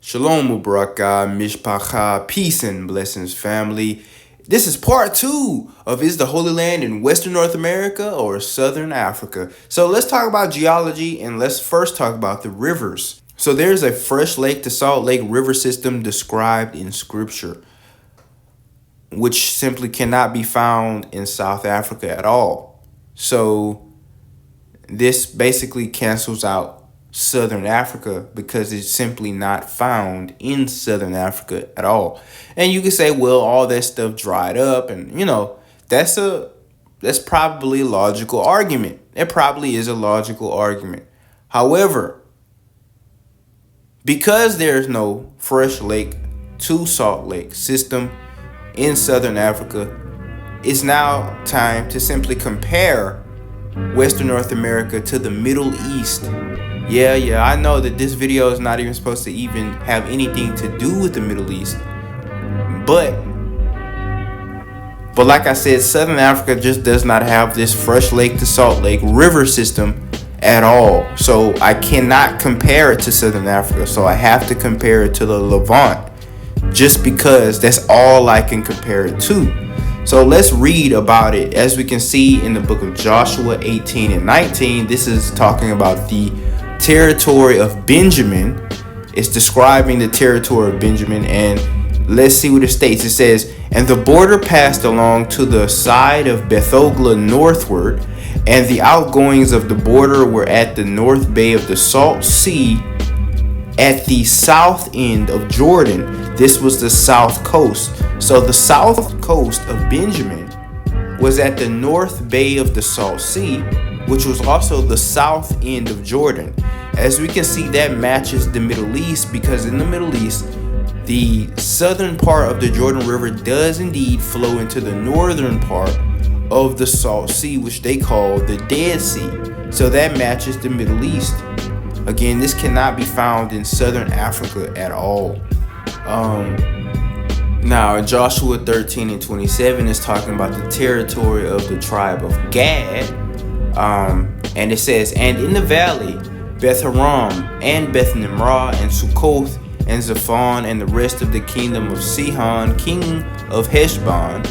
Shalom Ubraka, Mishpacha, peace and blessings, family. This is part 2 of Is the Holy Land in Western North America or Southern Africa? So let's talk about geology and let's first talk about the rivers. So there's a fresh lake to salt lake river system described in Scripture, which simply cannot be found in South Africa at all. So this basically cancels out Southern Africa because it's simply not found in Southern Africa at all. And you can say, well, all that stuff dried up, and that's probably a logical argument. It probably is a logical argument. However, because there's no fresh lake to salt lake system in Southern Africa, it's now time to simply compare Western North America to the Middle East. Yeah, I know that this video is not even supposed to even have anything to do with the Middle East. But like I said, Southern Africa just does not have this fresh lake to salt lake river system at all. So I cannot compare it to Southern Africa. So I have to compare it to the Levant, just because that's all I can compare it to. So let's read about it. As we can see in the book of Joshua 18 and 19, this is talking about the territory of Benjamin. It's describing the territory of Benjamin, and let's see what it states. It says, and the border passed along to the side of Bethogla northward, and the outgoings of the border were at the north bay of the Salt Sea at the south end of Jordan. This was the south coast. So the south coast of Benjamin was at the north bay of the Salt Sea, which was also the south end of Jordan. As we can see, that matches the Middle East, because in the Middle East, the southern part of the Jordan River does indeed flow into the northern part of the Salt Sea, which they call the Dead Sea. So that matches the Middle East. Again, this cannot be found in Southern Africa at all. Now, in Joshua 13 and 27 is talking about the territory of the tribe of Gad. And it says, and in the valley, Beth Haram and Beth Nimrah and Sukkoth and Zaphon and the rest of the kingdom of Sihon, king of Heshbon,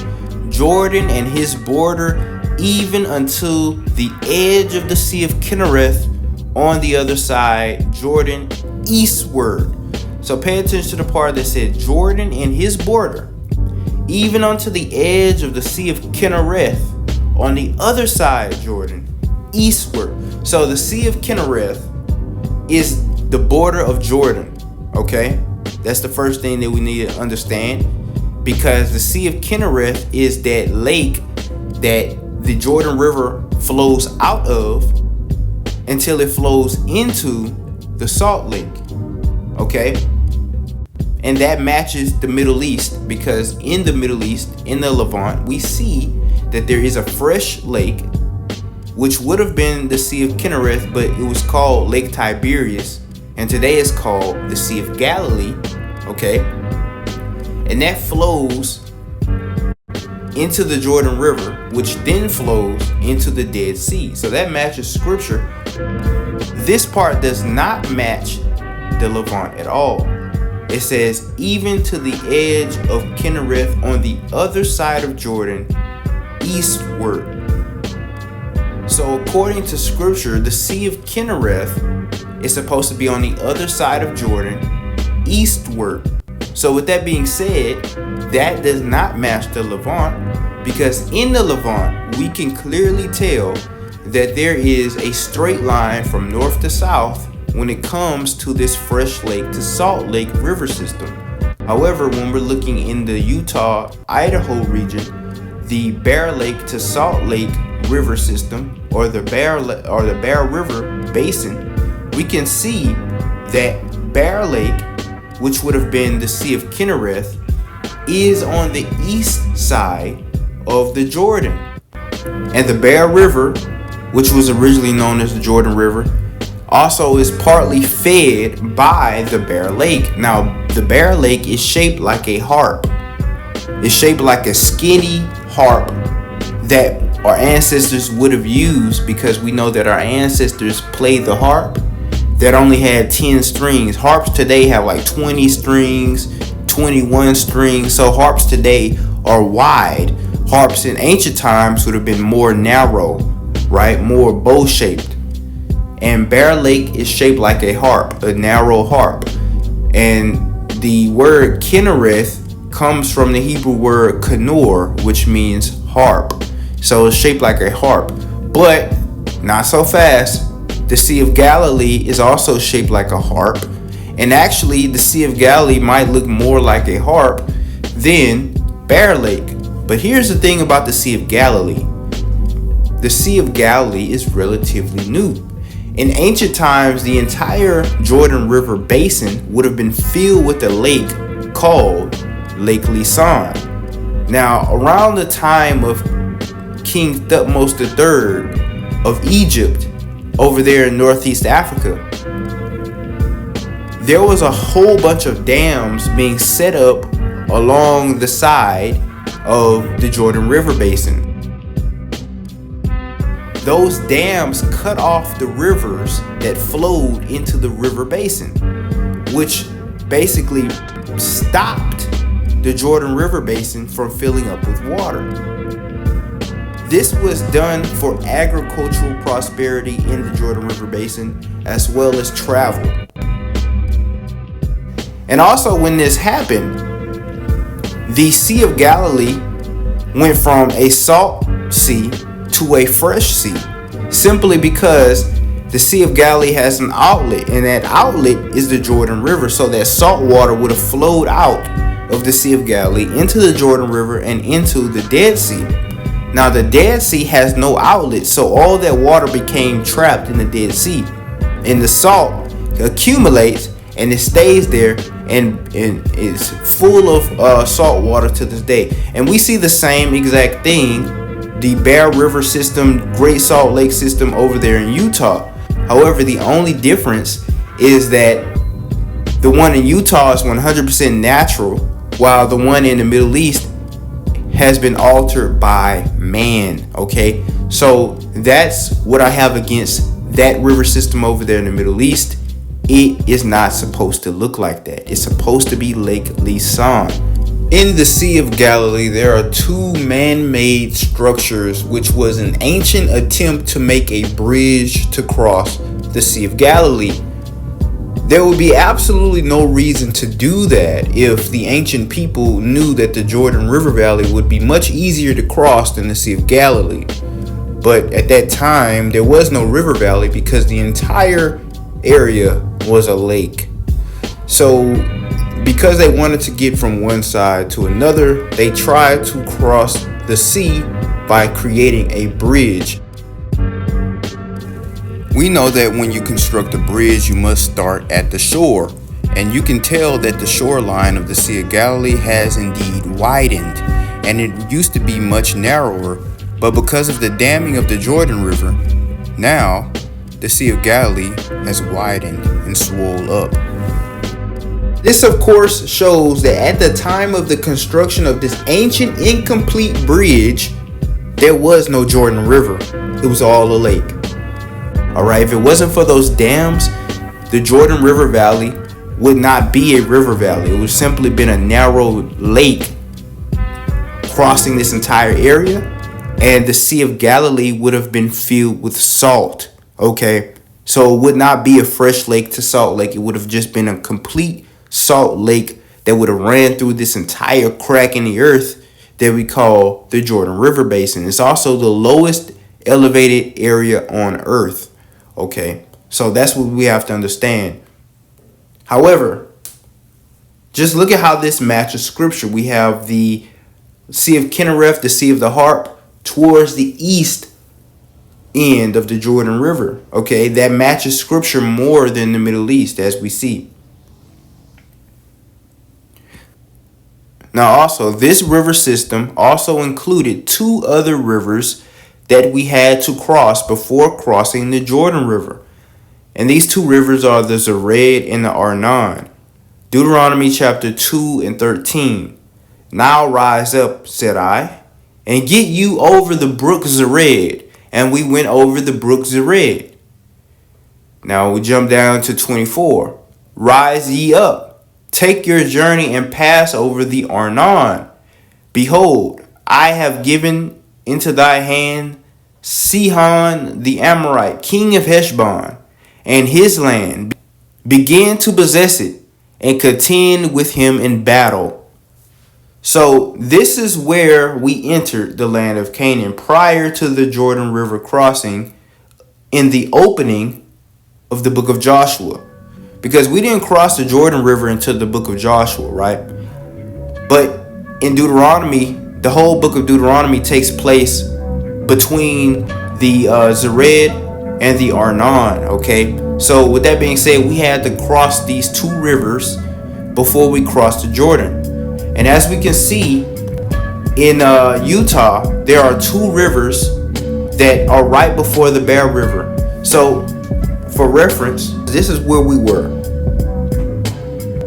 Jordan and his border, even unto the edge of the sea of Kinnereth on the other side, Jordan eastward. So pay attention to the part that said Jordan and his border, even unto the edge of the sea of Kinnereth on the other side, Jordan eastward. So the Sea of Kinnereth is the border of Jordan. Okay, that's the first thing that we need to understand, because the Sea of Kinnereth is that lake that the Jordan River flows out of until it flows into the Salt Lake. Okay, and that matches the Middle East, because in the Middle East, in the Levant, we see that there is a fresh lake, which would have been the Sea of Kinnereth, but it was called Lake Tiberias, and today it's called the Sea of Galilee. Okay, and that flows into the Jordan River, which then flows into the Dead Sea. So that matches Scripture. This part does not match the Levant at all. It says, even to the edge of Kinnereth on the other side of Jordan, eastward. So according to Scripture, the Sea of Kinnereth is supposed to be on the other side of Jordan, eastward. So with that being said, that does not match the Levant, because in the Levant, we can clearly tell that there is a straight line from north to south when it comes to this fresh lake to Salt Lake river system. However, when we're looking in the Utah, Idaho region, the Bear Lake to Salt Lake river system, or the Bear River basin, we can see that Bear Lake, which would have been the Sea of Kinnereth, is on the east side of the Jordan. And the Bear River, which was originally known as the Jordan River, also is partly fed by the Bear Lake. Now, the Bear Lake is shaped like a harp. It's shaped like a skinny harp that our ancestors would have used, because we know that our ancestors played the harp. that only had 10 strings. Harps today have like 20 strings, 21 strings. So harps today are wide. Harps in ancient times would have been more narrow, right? More bow shaped. And Bear Lake is shaped like a harp, a narrow harp. And the word Kinnereth comes from the Hebrew word kanor, which means harp. So it's shaped like a harp. But not so fast. The Sea of Galilee is also shaped like a harp. And actually, the Sea of Galilee might look more like a harp than Bear Lake. But here's the thing about the Sea of Galilee. The Sea of Galilee is relatively new. In ancient times, the entire Jordan River basin would have been filled with a lake called Lake Lisan. Now, around the time of King Thutmose III of Egypt, over there in Northeast Africa, there was a whole bunch of dams being set up along the side of the Jordan River basin. Those dams cut off the rivers that flowed into the river basin, which basically stopped the Jordan River basin from filling up with water. This was done for agricultural prosperity in the Jordan River basin, as well as travel. And also, when this happened, the Sea of Galilee went from a salt sea to a fresh sea, simply because the Sea of Galilee has an outlet, and that outlet is the Jordan River. So that salt water would have flowed out of the Sea of Galilee into the Jordan River and into the Dead Sea. Now the Dead Sea has no outlet, so all that water became trapped in the Dead Sea, and the salt accumulates and it stays there and is full of salt water to this day. And we see the same exact thing, the Bear River system, Great Salt Lake system over there in Utah. However, the only difference is that the one in Utah is 100% natural, while the one in the Middle East has been altered by man. Okay, so that's what I have against that river system over there in the Middle East. It is not supposed to look like that. It's supposed to be Lake Lisan. In the Sea of Galilee, there are two man-made structures, which was an ancient attempt to make a bridge to cross the Sea of Galilee. There would be absolutely no reason to do that if the ancient people knew that the Jordan River Valley would be much easier to cross than the Sea of Galilee. But at that time, there was no river valley because the entire area was a lake. So because they wanted to get from one side to another, they tried to cross the sea by creating a bridge. We know that when you construct a bridge, you must start at the shore. And you can tell that the shoreline of the Sea of Galilee has indeed widened. And it used to be much narrower, but because of the damming of the Jordan River, now the Sea of Galilee has widened and swole up. This, of course, shows that at the time of the construction of this ancient incomplete bridge, there was no Jordan River. It was all a lake. Alright, if it wasn't for those dams, the Jordan River Valley would not be a river valley. It would simply been a narrow lake crossing this entire area, and the Sea of Galilee would have been filled with salt. Okay, so it would not be a fresh lake to salt lake. It would have just been a complete salt lake that would have ran through this entire crack in the earth that we call the Jordan River Basin. It's also the lowest elevated area on earth. Okay, so that's what we have to understand. However, just look at how this matches scripture. We have the Sea of Kinnereth, the Sea of the Harp, towards the east end of the Jordan River. Okay, that matches scripture more than the Middle East, as we see. Now also, this river system also included two other rivers that we had to cross before crossing the Jordan River. And these two rivers are the Zered and the Arnon. Deuteronomy chapter 2 and 13. Now rise up, said I, and get you over the brook Zered. And we went over the brook Zered. Now we jump down to 24. Rise ye up, take your journey and pass over the Arnon. Behold, I have given into thy hand Sihon the Amorite, king of Heshbon, and his land. Begin to possess it and contend with him in battle. So this is where we entered the land of Canaan prior to the Jordan River crossing in the opening of the book of Joshua. Because we didn't cross the Jordan River until the book of Joshua, right? But in Deuteronomy, the whole book of Deuteronomy takes place between the Zered and the Arnon, okay? So with that being said, we had to cross these two rivers before we crossed the Jordan. And as we can see in Utah, there are two rivers that are right before the Bear River. So for reference, this is where we were.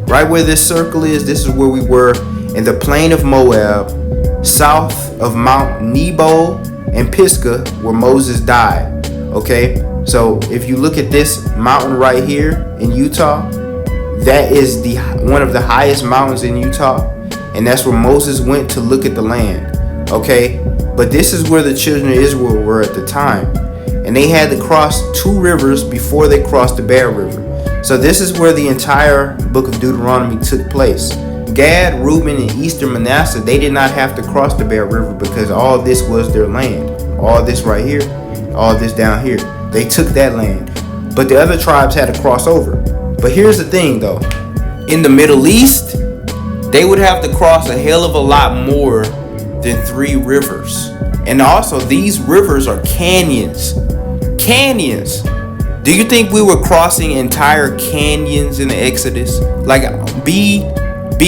Right where this circle is, this is where we were in the plain of Moab, south of Mount Nebo and Pisgah, where Moses died. Okay, so if you look at this mountain right here in Utah, that is one of the highest mountains in Utah, and that's where Moses went to look at the land. Okay, but this is where the children of Israel were at the time, and they had to cross two rivers before they crossed the Bear River. So this is where the entire book of Deuteronomy took place. Gad, Reuben, and Eastern Manasseh, they did not have to cross the Bear River because all this was their land. All this right here, all this down here, they took that land. But the other tribes had to cross over. But here's the thing though, in the Middle East, they would have to cross a hell of a lot more than 3 rivers. And also these rivers are canyons. Canyons. Do you think we were crossing entire canyons in the Exodus? Like, be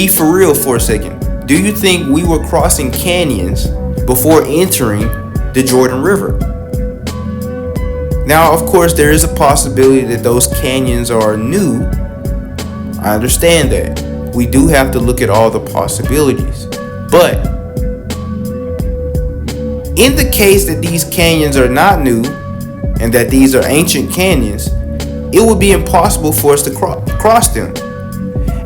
for real for a second. Do you think we were crossing canyons before entering the Jordan River? Now, of course, there is a possibility that those canyons are new. I understand that. We do have to look at all the possibilities. But in the case that these canyons are not new and that these are ancient canyons, it would be impossible for us to cross them.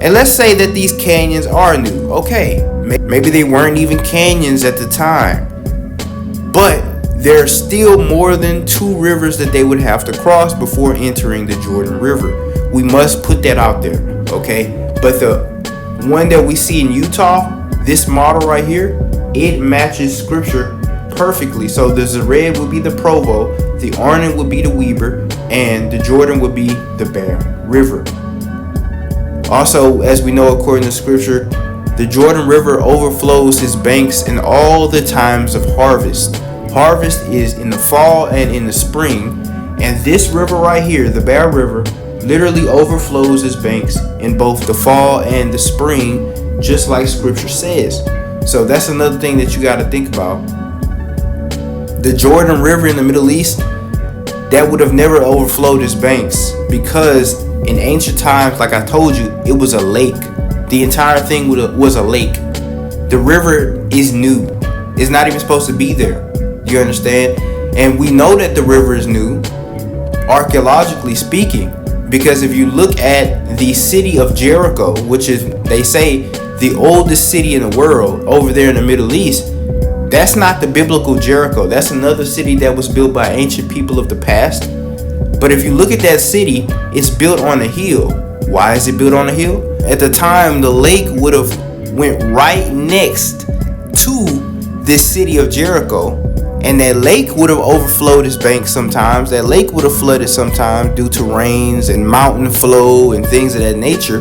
And let's say that these canyons are new. Okay, maybe they weren't even canyons at the time, but there's still more than 2 rivers that they would have to cross before entering the Jordan River. We must put that out there, okay? But the one that we see in Utah, this model right here, it matches scripture perfectly. So the Zered would be the Provo, the Arnon would be the Weber, and the Jordan would be the Bear River. Also, as we know according to scripture, the Jordan River overflows his banks in all the times of harvest. Harvest is in the fall and in the spring, and this river right here, the Bear River, literally overflows its banks in both the fall and the spring, just like scripture says. So that's another thing that you got to think about. The Jordan River in the Middle East, that would have never overflowed its banks because in ancient times, like I told you, it was a lake. The entire thing was a lake. The river is new. It's not even supposed to be there. You understand? And we know that the river is new, archaeologically speaking, because if you look at the city of Jericho, which is, they say, the oldest city in the world over there in the Middle East, that's not the biblical Jericho. That's another city that was built by ancient people of the past. But if you look at that city, it's built on a hill. Why is it built on a hill? At the time, the lake would have went right next to this city of Jericho, and that lake would have overflowed its banks sometimes. That lake would have flooded sometimes due to rains and mountain flow and things of that nature,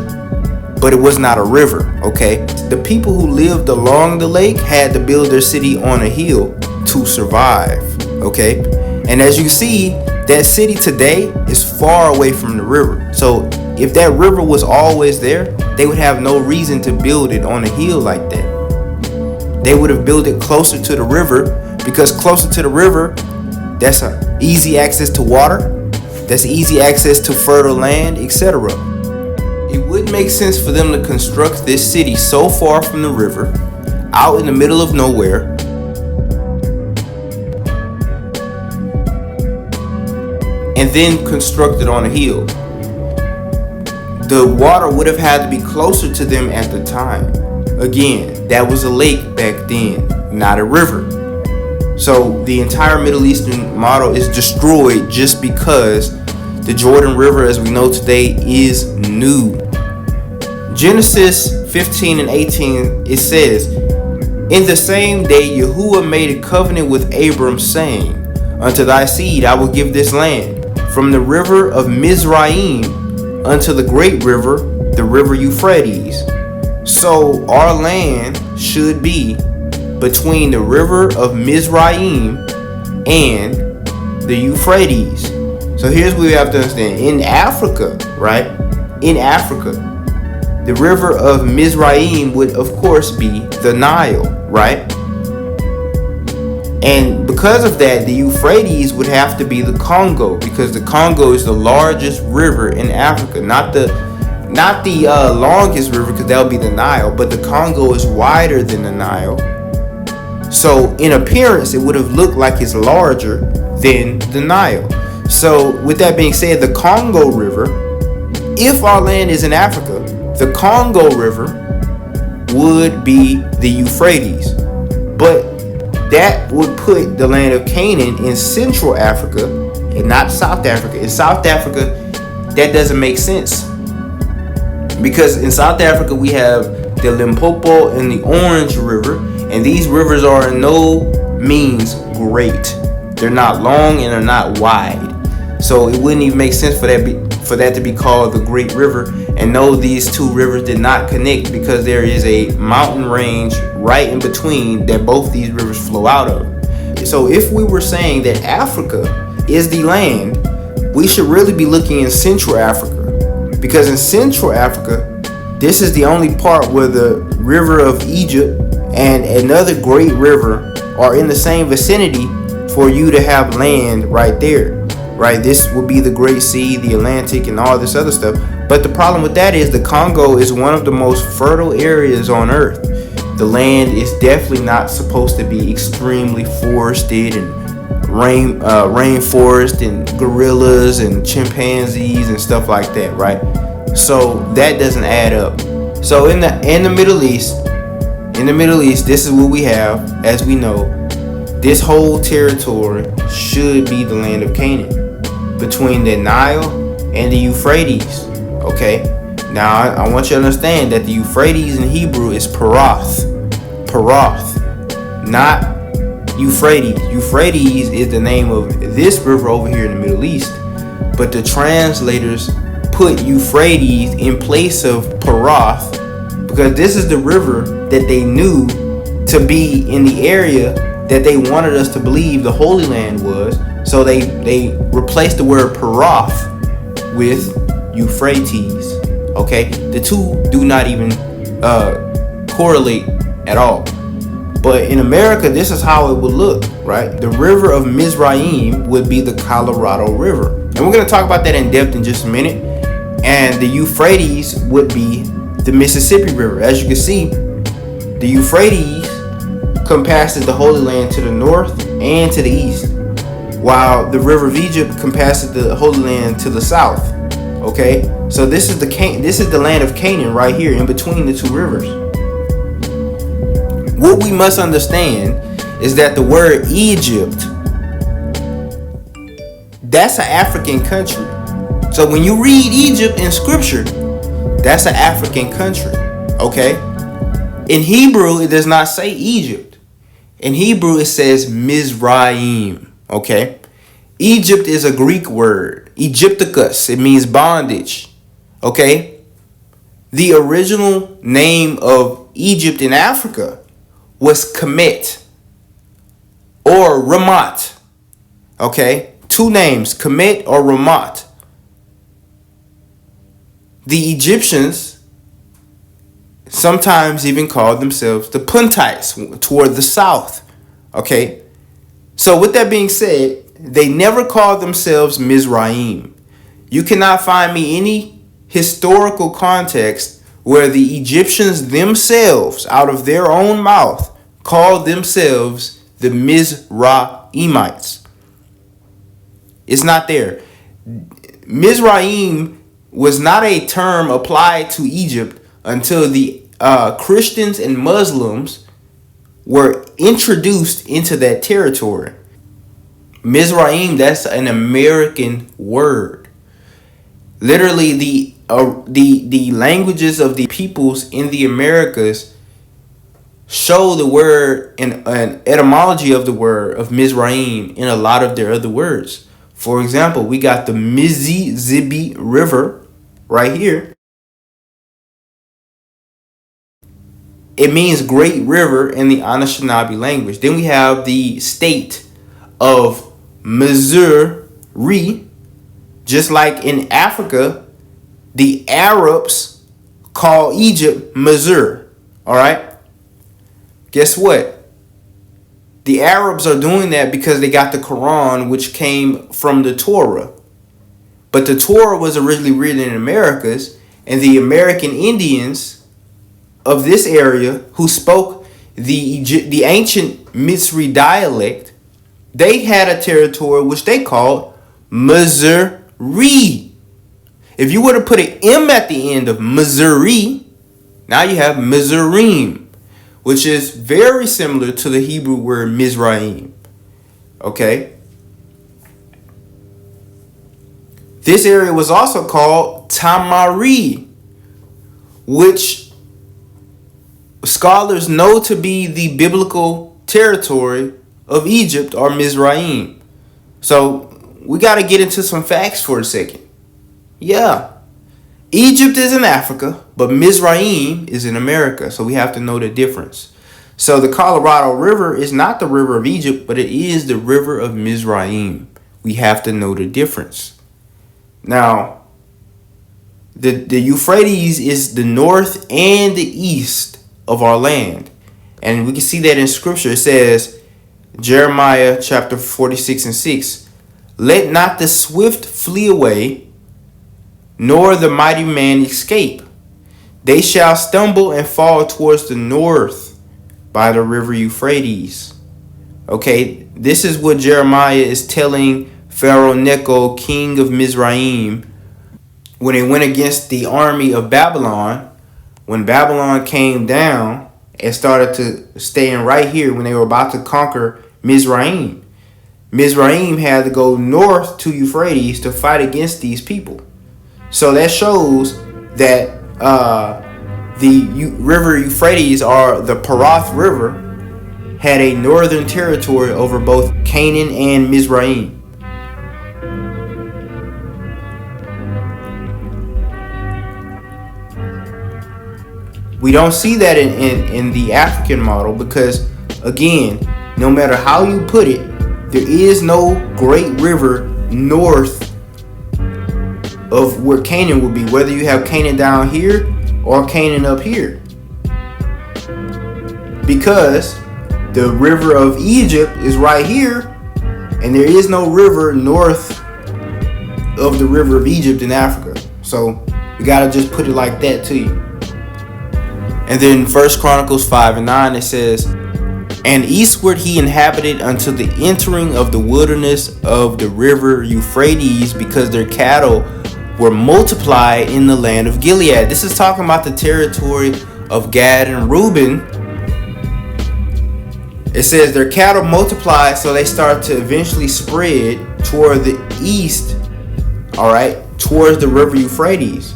but it was not a river, okay? The people who lived along the lake had to build their city on a hill to survive, okay? And as you see, that city today is far away from the river. So if that river was always there, they would have no reason to build it on a hill like that. They would have built it closer to the river, because closer to the river, that's easy access to water, that's easy access to fertile land, etc. It would make sense for them to construct this city so far from the river, out in the middle of nowhere, and then constructed on a hill. The water would have had to be closer to them at the time. Again, that was a lake back then, not a river. So the entire Middle Eastern model is destroyed just because the Jordan River, as we know today, is new. Genesis 15 and 18, it says, "In the same day Yahuwah made a covenant with Abram, saying, Unto thy seed I will give this land, from the river of Misraim unto the great river, the river Euphrates." So our land should be between the river of Misraim and the Euphrates. So here's what we have to understand. In Africa, right? In Africa, the river of Misraim would of course be the Nile, right? And because of that, the Euphrates would have to be the Congo, because the Congo is the largest river in Africa. Not the longest river, because that would be the Nile, but the Congo is wider than the Nile. So in appearance, it would have looked like it's larger than the Nile. So with that being said, the Congo River, if our land is in Africa, the Congo River would be the Euphrates. But that would put the land of Canaan in Central Africa and not South Africa. In South Africa, that doesn't make sense, because in South Africa we have the Limpopo and the Orange River, and these rivers are in no means great. They're not long and they're not wide. So it wouldn't even make sense for that to be called the Great River. And no, these two rivers did not connect, because there is a mountain range right in between that both these rivers flow out of. So if we were saying that Africa is the land, we should really be looking in Central Africa, because in Central Africa, this is the only part where the river of Egypt and another great river are in the same vicinity for you to have land right there. Right, this will be the Great Sea, the Atlantic, and all this other stuff. But the problem with that is the Congo is one of the most fertile areas on earth. The land is definitely not supposed to be extremely forested and rainforest and gorillas and chimpanzees and stuff like that, right? So that doesn't add up. So in the Middle East, this is what we have, as we know. This whole territory should be the land of Canaan, between the Nile and the Euphrates. Okay, now I want you to understand that the Euphrates in Hebrew is Parath, not Euphrates. Euphrates is the name of this river over here in the Middle East, but the translators put Euphrates in place of Parath because this is the river that they knew to be in the area that they wanted us to believe the Holy Land was. So they replaced the word Parath with Euphrates. Okay, the two do not even correlate at all. But in America, this is how it would look, right? The river of Misraim would be the Colorado River, and we're going to talk about that in depth in just a minute. And the Euphrates would be the Mississippi River. As you can see, the Euphrates compasses the Holy Land to the north and to the east, while the river of Egypt compasses the Holy Land to the south. Okay, so this is the land of Canaan right here in between the two rivers. What we must understand is that the word Egypt, that's an African country. So when you read Egypt in scripture, that's an African country. Okay, in Hebrew it does not say Egypt. In Hebrew it says Misraim. Okay, Egypt is a Greek word, Egypticus. It means bondage. Okay, the original name of Egypt in Africa was Kemet or Ramat. Okay, two names, Kemet or Ramat. The Egyptians sometimes even called themselves the Puntites, toward the south. Okay, so with that being said, they never called themselves Misraim. You cannot find me any historical context where the Egyptians themselves, out of their own mouth, called themselves the Misraimites. It's not there. Misraim was not a term applied to Egypt until the Christians and Muslims were introduced into that territory. Misraim, that's an American word. Literally, the languages of the peoples in the Americas show the word and an etymology of the word of Misraim in a lot of their other words. For example, we got the Mississippi River right here. It means great river in the Anishinaabe language. Then we have the state of Missouri. Just like in Africa, the Arabs call Egypt Missouri. All right. Guess what? The Arabs are doing that because they got the Quran, which came from the Torah. But the Torah was originally written in Americas, and the American Indians of this area who spoke the ancient Misri dialect, they had a territory which they called Missouri. If you were to put an M at the end of Missouri, now you have Misraim, which is very similar to the Hebrew word Misraim. Okay? This area was also called Tamari, which scholars know to be the biblical territory of Egypt or Misraim. So we got to get into some facts for a second. Yeah. Egypt is in Africa, but Misraim is in America. So we have to know the difference. So the Colorado River is not the river of Egypt, but it is the river of Misraim. We have to know the difference. Now, the Euphrates is the north and the east of our land. And we can see that in Scripture. It says, Jeremiah chapter 46:6, let not the swift flee away, nor the mighty man escape. They shall stumble and fall towards the north by the river Euphrates. Okay, this is what Jeremiah is telling Pharaoh Necho, king of Misraim, when they went against the army of Babylon. When Babylon came down and started to stand right here when they were about to conquer Misraim. Misraim had to go north to Euphrates to fight against these people. So that shows that the river Euphrates, or the Parath River, had a northern territory over both Canaan and Misraim. We don't see that in the African model because, again, no matter how you put it, there is no great river north of where Canaan would be, whether you have Canaan down here or Canaan up here. Because the river of Egypt is right here, and there is no river north of the river of Egypt in Africa. So you gotta just put it like that to you. And then 1 Chronicles 5:9, it says, and eastward he inhabited until the entering of the wilderness of the river Euphrates, because their cattle were multiplied in the land of Gilead. This is talking about the territory of Gad and Reuben. It says their cattle multiplied, so they start to eventually spread toward the east, all right, towards the river Euphrates.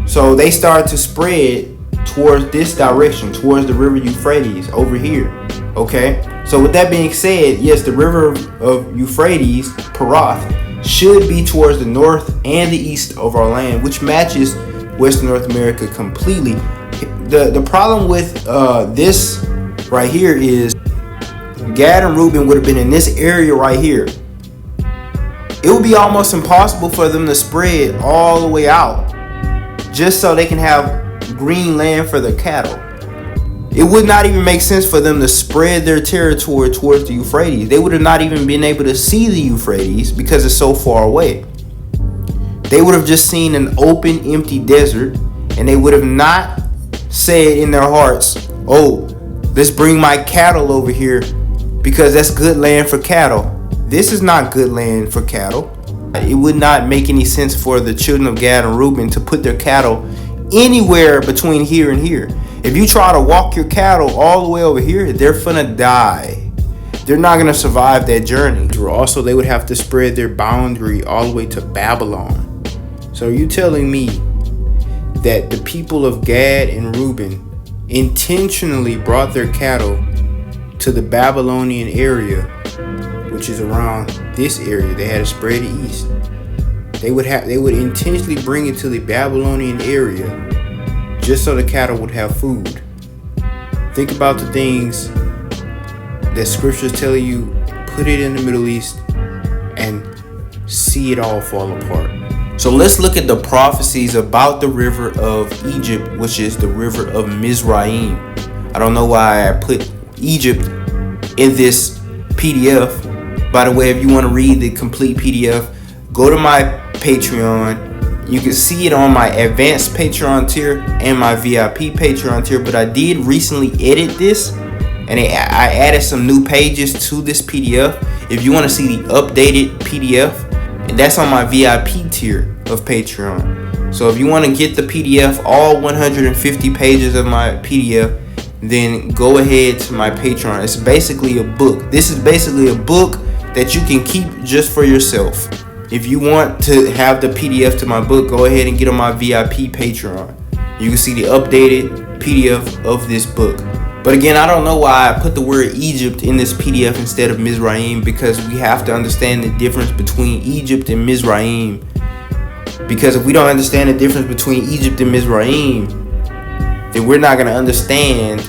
So they start to spread towards this direction, towards the river Euphrates over here. Okay, so with that being said, yes, the river of Euphrates, Parath, should be towards the north and the east of our land, which matches Western North America completely. The problem with this right here is Gad and Reuben would have been in this area right here. It would be almost impossible for them to spread all the way out just so they can have green land for their cattle. It would not even make sense for them to spread their territory towards the Euphrates. They would have not even been able to see the Euphrates because it's so far away. They would have just seen an open, empty desert, and they would have not said in their hearts, oh, let's bring my cattle over here because that's good land for cattle. This is not good land for cattle. It would not make any sense for the children of Gad and Reuben to put their cattle anywhere between here and here. If you try to walk your cattle all the way over here, they're finna die. They're not gonna survive that journey. Also, they would have to spread their boundary all the way to Babylon. So are you telling me that the people of Gad and Reuben intentionally brought their cattle to the Babylonian area, which is around this area? They had to spread it east. They would intentionally bring it to the Babylonian area just so the cattle would have food. Think about the things that scriptures tell you, put it in the Middle East and see it all fall apart. So let's look at the prophecies about the river of Egypt, which is the river of Misraim. I don't know why I put Egypt in this PDF. By the way, if you want to read the complete PDF, go to my Patreon. You can see it on my advanced Patreon tier and my VIP Patreon tier. But I did recently edit this, and I added some new pages to this PDF. If you want to see the updated PDF, and that's on my VIP tier of Patreon. So if you want to get the PDF, all 150 pages of my PDF, then go ahead to my Patreon. It's basically a book. This is basically a book that you can keep just for yourself. If you want to have the PDF to my book, go ahead and get on my VIP Patreon. You can see the updated PDF of this book. But again, I don't know why I put the word Egypt in this PDF instead of Misraim, because we have to understand the difference between Egypt and Misraim. Because if we don't understand the difference between Egypt and Misraim, then we're not going to understand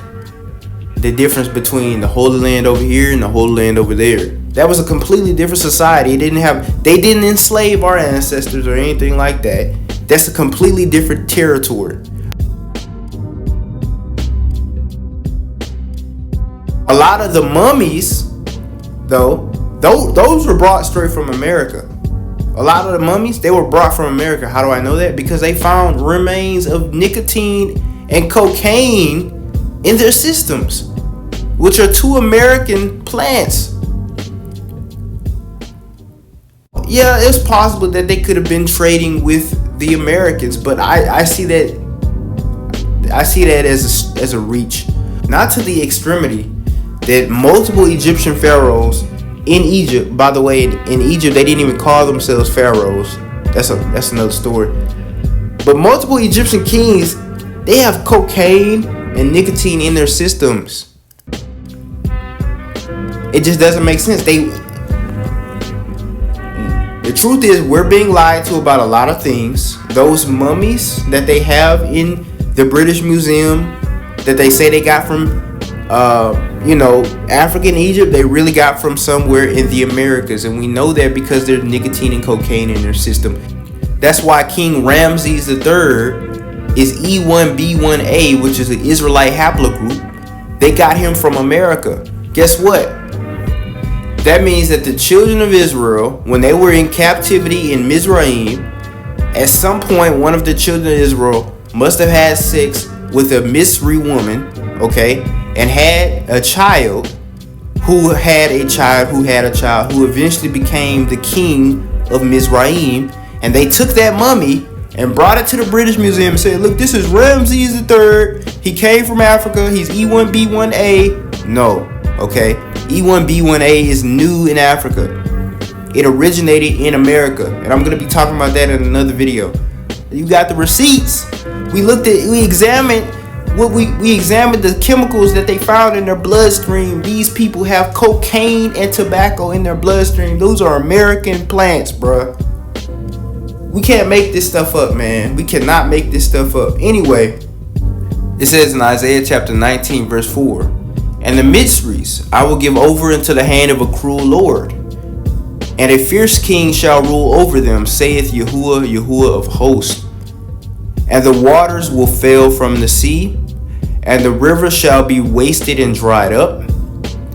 the difference between the Holy Land over here and the Holy Land over there. That was a completely different society. They didn't enslave our ancestors or anything like that. That's a completely different territory. A lot of the mummies, though, those were brought straight from America. A lot of the mummies, they were brought from America. How do I know that? Because they found remains of nicotine and cocaine in their systems, which are two American plants. Yeah, it's possible that they could have been trading with the Americans, but I see that as a reach, not to the extremity that multiple Egyptian pharaohs in Egypt. By the way, in Egypt they didn't even call themselves pharaohs. That's another story. But multiple Egyptian kings, they have cocaine and nicotine in their systems. It just doesn't make sense. The truth is, we're being lied to about a lot of things. Those mummies that they have in the British Museum that they say they got from African Egypt, they really got from somewhere in the Americas. And we know that because there's nicotine and cocaine in their system. That's why King Ramses III is E1B1A, which is an Israelite haplogroup. They got him from America. Guess what? That means that the children of Israel, when they were in captivity in Misraim, at some point one of the children of Israel must have had sex with a Misri woman, okay, and had a child who had a child who had a child who eventually became the king of Misraim. And they took that mummy and brought it to the British Museum and said, look, this is Ramses III. He came from Africa. He's E1B1A. No, okay. E1B1A is new in Africa. It originated in America. And I'm going to be talking about that in another video. You got the receipts. We examined the chemicals that they found in their bloodstream. These people have cocaine and tobacco in their bloodstream. Those are American plants, bruh. We can't make this stuff up, man. We cannot make this stuff up. Anyway, it says in Isaiah chapter 19, verse 4, and the Misris I will give over into the hand of a cruel Lord, and a fierce king shall rule over them, saith Yahuwah of hosts. And the waters will fail from the sea, and the rivers shall be wasted and dried up,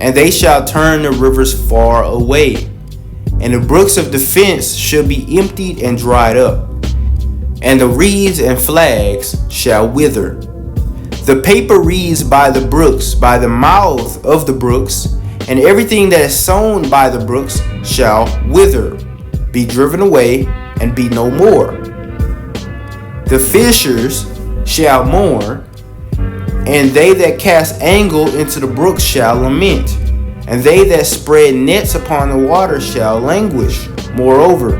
and they shall turn the rivers far away. And the brooks of defense shall be emptied and dried up, and the reeds and flags shall wither. The paper reeds by the brooks, by the mouth of the brooks, And everything that is sown by the brooks shall wither, be driven away, and be no more. The fishers shall mourn, and they that cast angle into the brooks shall lament, and they that spread nets upon the water shall languish. Moreover,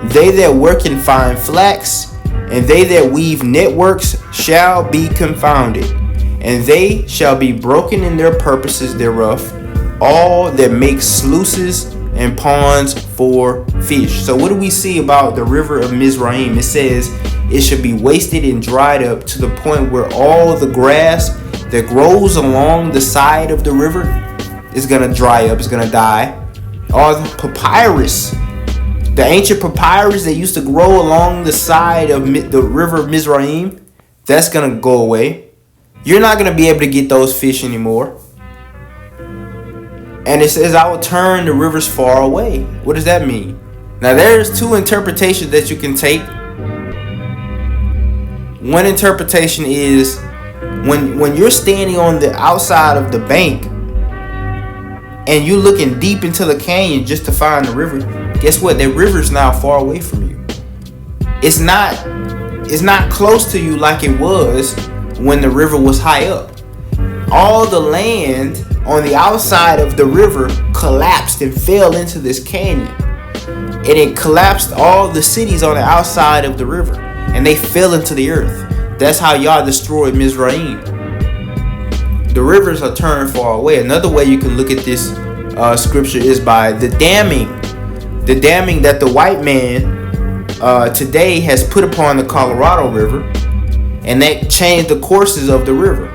they that work in fine flax, and they that weave networks shall be confounded, and they shall be broken in their purposes thereof, all that make sluices and ponds for fish. So what do we see about the river of Misraim? It says it should be wasted and dried up to the point where all the grass that grows along the side of the river is going to dry up, it's going to die. All the papyrus, the ancient papyrus that used to grow along the side of the river of Misraim, that's going to go away. You're not going to be able to get those fish anymore. And it says, I will turn the rivers far away. What does that mean? Now, there's two interpretations that you can take. One interpretation is when you're standing on the outside of the bank and you're looking deep into the canyon just to find the river, guess what? That river is now far away from you. It's not close to you like it was when the river was high up. All the land on the outside of the river collapsed and fell into this canyon. And it collapsed all the cities on the outside of the river, and they fell into the earth. That's how Yah destroyed Misraim. The rivers are turned far away. Another way you can look at this scripture is by the damming. The damming that the white man today has put upon the Colorado River, and that changed the courses of the river.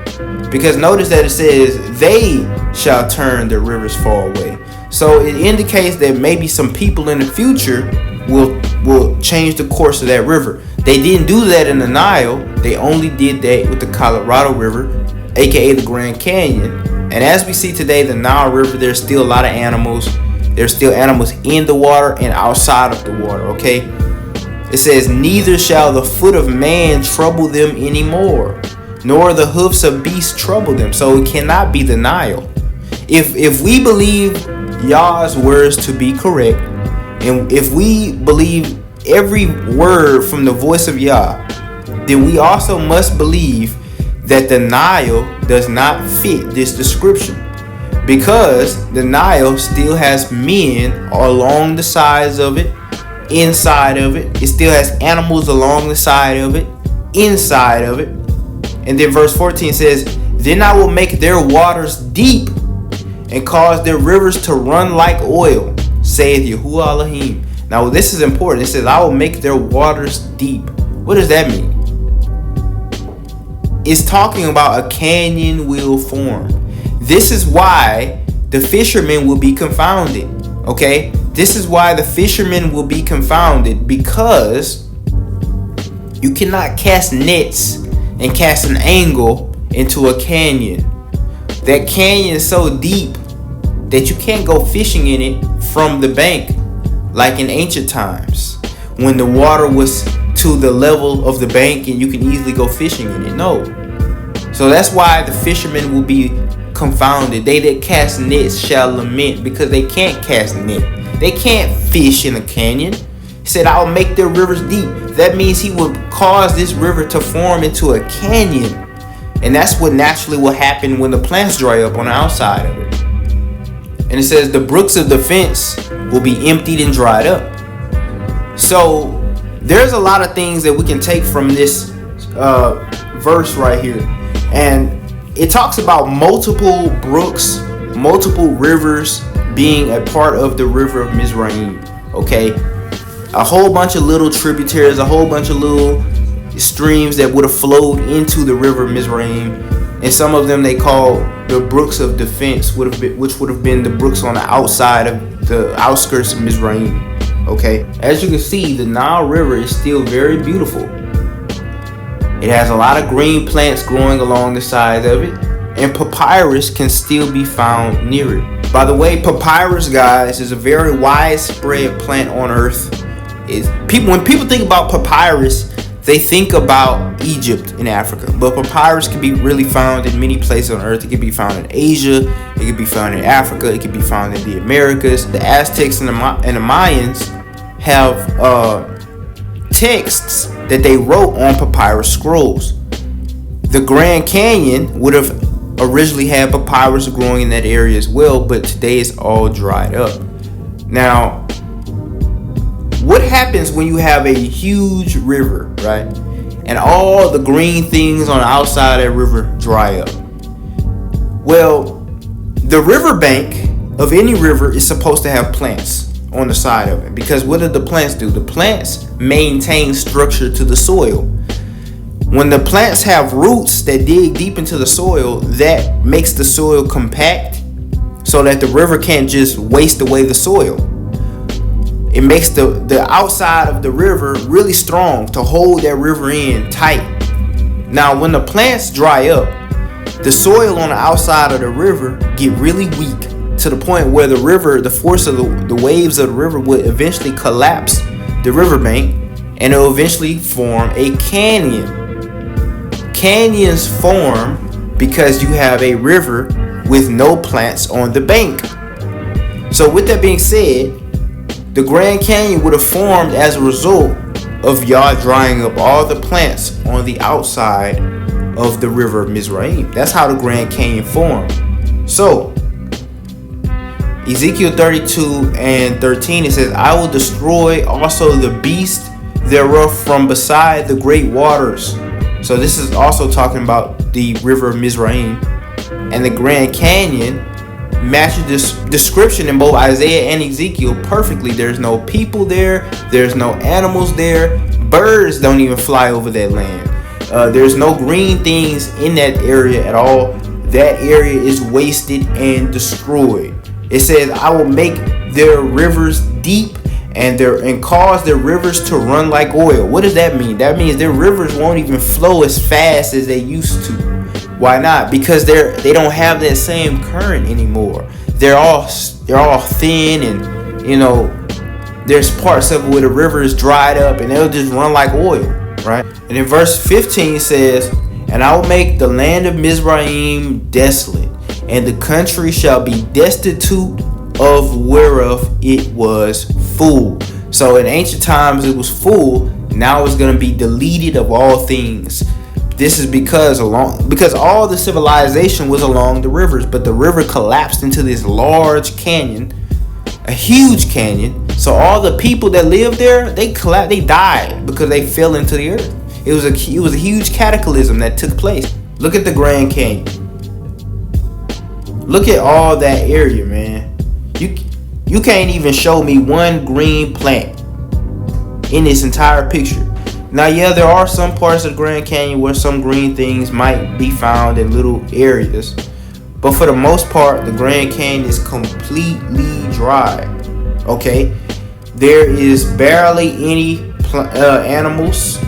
Because notice that it says they shall turn the rivers far away. So it indicates that maybe some people in the future will change the course of that river. They didn't do that in the Nile. They only did that with the Colorado River, aka the Grand Canyon. And as we see today, the Nile River, there's still a lot of animals. There's still animals in the water and outside of the water, okay? It says, neither shall the foot of man trouble them anymore, nor the hoofs of beasts trouble them. So it cannot be the Nile. If we believe Yah's words to be correct, and if we believe every word from the voice of Yah, then we also must believe that the Nile does not fit this description, because the Nile still has men along the sides of it, inside of it. It still has animals along the side of it, inside of it. And then verse 14 says, then I will make their waters deep and cause their rivers to run like oil, saith Yahuwah Elohim. Now this is important. It says, I will make their waters deep. What does that mean? It's talking about a canyon will form. This is why the fishermen will be confounded. Okay? This is why the fishermen will be confounded, because you cannot cast nets and cast an angle into a canyon. That canyon is so deep that you can't go fishing in it from the bank like in ancient times when the water was to the level of the bank and you can easily go fishing in it. No. So that's why the fishermen will be confounded. They that cast nets shall lament, because they can't cast net. They can't fish in a canyon. He said, I will make their rivers deep. That means he will cause this river to form into a canyon. And that's what naturally will happen when the plants dry up on the outside of it. And it says the brooks of defense will be emptied and dried up. So there's a lot of things that we can take from this verse right here. And it talks about multiple brooks, multiple rivers being a part of the river of Misraim. Okay, a whole bunch of little tributaries, a whole bunch of little streams that would have flowed into the river of Misraim, and some of them they call the brooks of defense, which would have been the brooks on the outside of the outskirts of Misraim. Okay, as you can see, the Nile River is still very beautiful. It has a lot of green plants growing along the sides of it, and papyrus can still be found near it. By the way, papyrus, guys, is a very widespread plant on earth. When people think about papyrus, they think about Egypt in Africa, but papyrus can be really found in many places on earth. It can be found in Asia, it can be found in Africa, it can be found in the Americas. The Aztecs and the Mayans have texts that they wrote on papyrus scrolls. The Grand Canyon would have originally had papyrus growing in that area as well, but today it's all dried up. Now, what happens when you have a huge river, right? And all the green things on the outside of that river dry up. Well, the riverbank of any river is supposed to have plants on the side of it. Because what do the plants do? The plants maintain structure to the soil. When the plants have roots that dig deep into the soil, that makes the soil compact so that the river can't just waste away the soil. It makes the outside of the river really strong to hold that river in tight. Now, when the plants dry up, the soil on the outside of the river get really weak to the point where the river, the force of the waves of the river would eventually collapse the riverbank, and it will eventually form a canyon. Canyons form because you have a river with no plants on the bank. So with that being said, the Grand Canyon would have formed as a result of y'all drying up all the plants on the outside of the river of Misraim. That's how the Grand Canyon formed. So, Ezekiel 32 and 13, it says, I will destroy also the beast thereof from beside the great waters. So this is also talking about the river of Misraim. And the Grand Canyon matches this description in both Isaiah and Ezekiel perfectly. There's no people there. There's no animals there. Birds don't even fly over that land. There's no green things in that area at all. That area is wasted and destroyed. It says, I will make their rivers deep and cause their rivers to run like oil. What does that mean? That means their rivers won't even flow as fast as they used to. Why not? Because they don't have that same current anymore. They're all thin, and there's parts of it where the river is dried up and they'll just run like oil, right? And in verse 15 says, and I will make the land of Misraim desolate, and the country shall be destitute of whereof it was full. So in ancient times it was full. Now it's going to be deleted of all things. This is because all the civilization was along the rivers, but the river collapsed into this large canyon, a huge canyon. So all the people that lived there, they died because they fell into the earth. It was a huge cataclysm that took place. Look at the Grand Canyon. Look at all that area, man. You can't even show me one green plant in this entire picture. Now, yeah, there are some parts of the Grand Canyon where some green things might be found in little areas. But for the most part, the Grand Canyon is completely dry. Okay? There is barely any animals.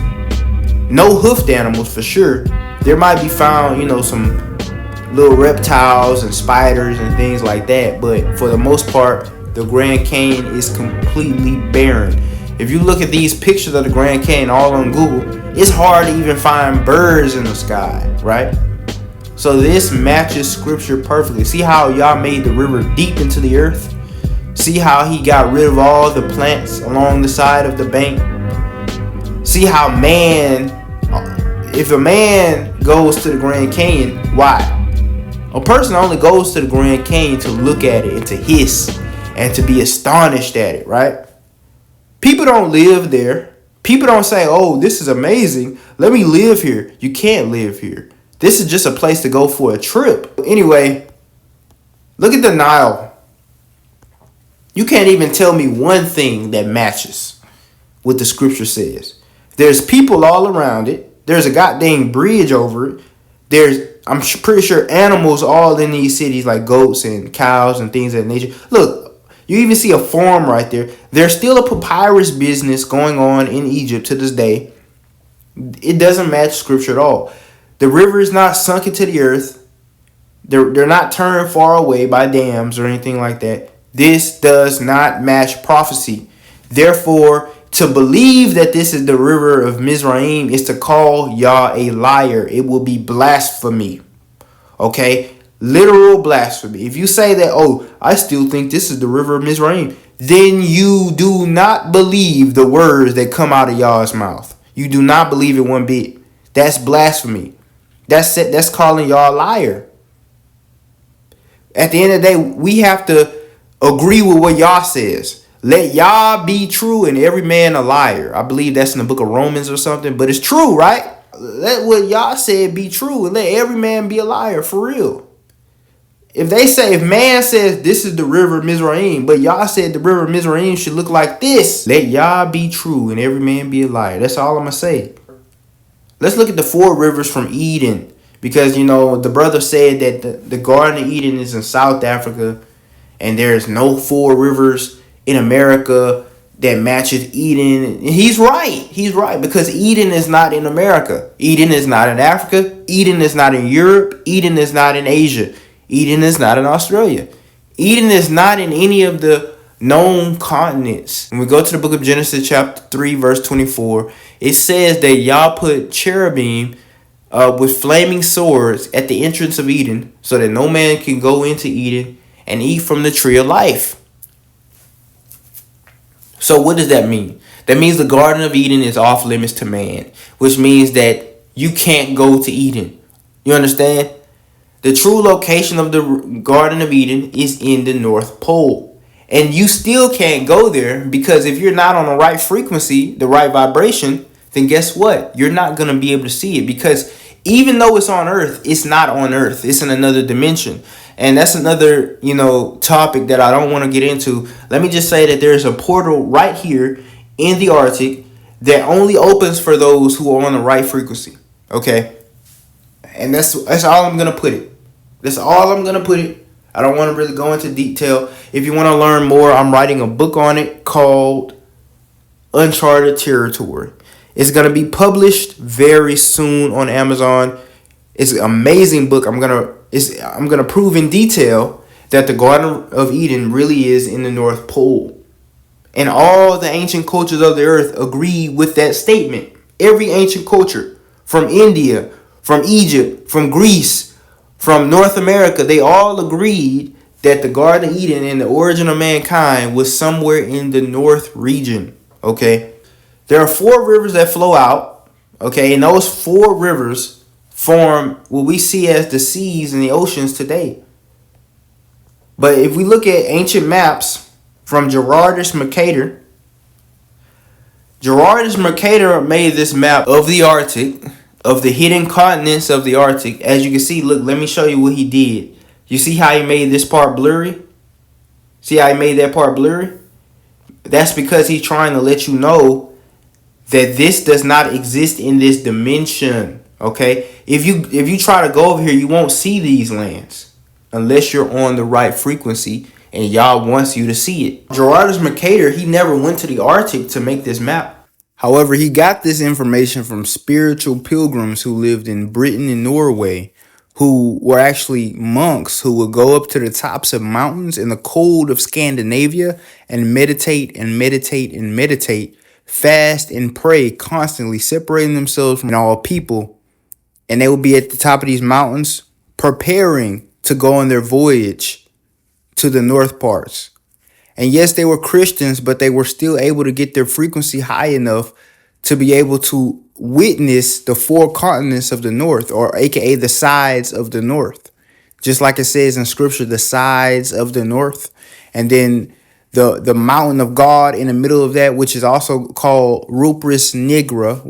No hoofed animals for sure. There might be found, some little reptiles and spiders and things like that. But for the most part, the Grand Canyon is completely barren. If you look at these pictures of the Grand Canyon all on Google, it's hard to even find birds in the sky, right? So this matches scripture perfectly. See how y'all made the river deep into the earth? See how he got rid of all the plants along the side of the bank? See how if a man goes to the Grand Canyon, why? A person only goes to the Grand Canyon to look at it and to hiss and to be astonished at it, right? People don't live there. People don't say, oh, this is amazing. Let me live here. You can't live here. This is just a place to go for a trip. Anyway, look at the Nile. You can't even tell me one thing that matches what the scripture says. There's people all around it. There's a goddamn bridge over it. I'm pretty sure animals all in these cities like goats and cows and things of that nature. Look. You even see a farm right there. There's still a papyrus business going on in Egypt to this day. It doesn't match scripture at all. The river is not sunk into the earth. They're not turned far away by dams or anything like that. This does not match prophecy. Therefore, To believe that this is the river of Misraim is to call Yah a liar. It will be blasphemy. Okay? Literal blasphemy. If you say that, oh, I still think this is the river of Misraim, then you do not believe the words that come out of Yah's mouth. You do not believe it one bit. That's blasphemy. That's calling Yah a liar. At the end of the day, we have to agree with what Yah says. Let Yah be true and every man a liar. I believe that's in the book of Romans or something, but it's true, right? Let what Yah said be true and let every man be a liar, for real. If man says this is the river of Misraim, but Yah said the river of Misraim should look like this, let Yah be true and every man be a liar. That's all I'm going to say. Let's look at the 4 rivers from Eden. Because, the brother said that the Garden of Eden is in South Africa. And there's no 4 rivers in America that matches Eden. And he's right. He's right. Because Eden is not in America. Eden is not in Africa. Eden is not in Europe. Eden is not in Asia. Eden is not in Australia. Eden is not in any of the known continents. When we go to the book of Genesis chapter 3 verse 24, it says that Yah put cherubim with flaming swords at the entrance of Eden so that no man can go into Eden and eat from the tree of life. So what does that mean? That means the Garden of Eden is off limits to man, which means that you can't go to Eden. You understand? The true location of the Garden of Eden is in the North Pole. And you still can't go there because if you're not on the right frequency, the right vibration, then guess what? You're not going to be able to see it because even though it's on Earth, it's not on Earth. It's in another dimension. And that's another, topic that I don't want to get into. Let me just say that there's a portal right here in the Arctic that only opens for those who are on the right frequency. Okay? And that's all I'm going to put it. That's all I'm going to put it. I don't want to really go into detail. If you want to learn more, I'm writing a book on it called Uncharted Territory. It's going to be published very soon on Amazon. It's an amazing book. I'm gonna prove in detail that the Garden of Eden really is in the North Pole. And all the ancient cultures of the earth agree with that statement. Every ancient culture, from India, from Egypt, from Greece, from North America, they all agreed that the Garden of Eden and the origin of mankind was somewhere in the North region. Okay? There are 4 rivers that flow out. Okay? And those 4 rivers form what we see as the seas and the oceans today. But if we look at ancient maps from Gerardus Mercator made this map of the Arctic, of the hidden continents of the Arctic. As you can see, look, let me show you what he did. You see how he made this part blurry? See how he made that part blurry? That's because he's trying to let you know that this does not exist in this dimension. Okay? If you try to go over here, you won't see these lands unless you're on the right frequency and Yah wants you to see it. Gerardus Mercator, he never went to the Arctic to make this map. However, he got this information from spiritual pilgrims who lived in Britain and Norway, who were actually monks who would go up to the tops of mountains in the cold of Scandinavia and meditate and meditate and meditate, fast and pray, constantly separating themselves from all people. And they would be at the top of these mountains preparing to go on their voyage to the north parts. And yes, they were Christians, but they were still able to get their frequency high enough to be able to witness the 4 continents of the north, or aka the sides of the north. Just like it says in scripture, the sides of the north. And then the mountain of God in the middle of that, which is also called Rupris Nigra,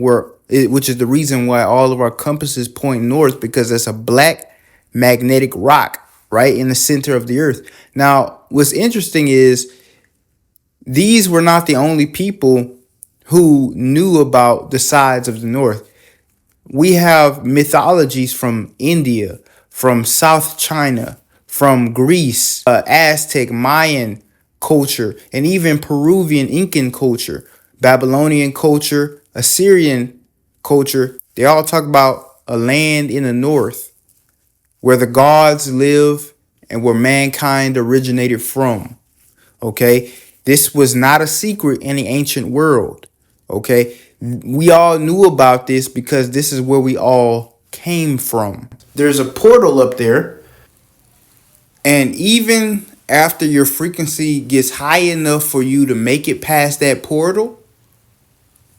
which is the reason why all of our compasses point north, because it's a black magnetic rock right in the center of the earth. Now, what's interesting is these were not the only people who knew about the sides of the north. We have mythologies from India, from South China, from Greece, Aztec, Mayan culture, and even Peruvian Incan culture, Babylonian culture, Assyrian culture. They all talk about a land in the north where the gods live and where mankind originated from. Okay, this was not a secret in the ancient world. Okay, we all knew about this because this is where we all came from. There's a portal up there, and even after your frequency gets high enough for you to make it past that portal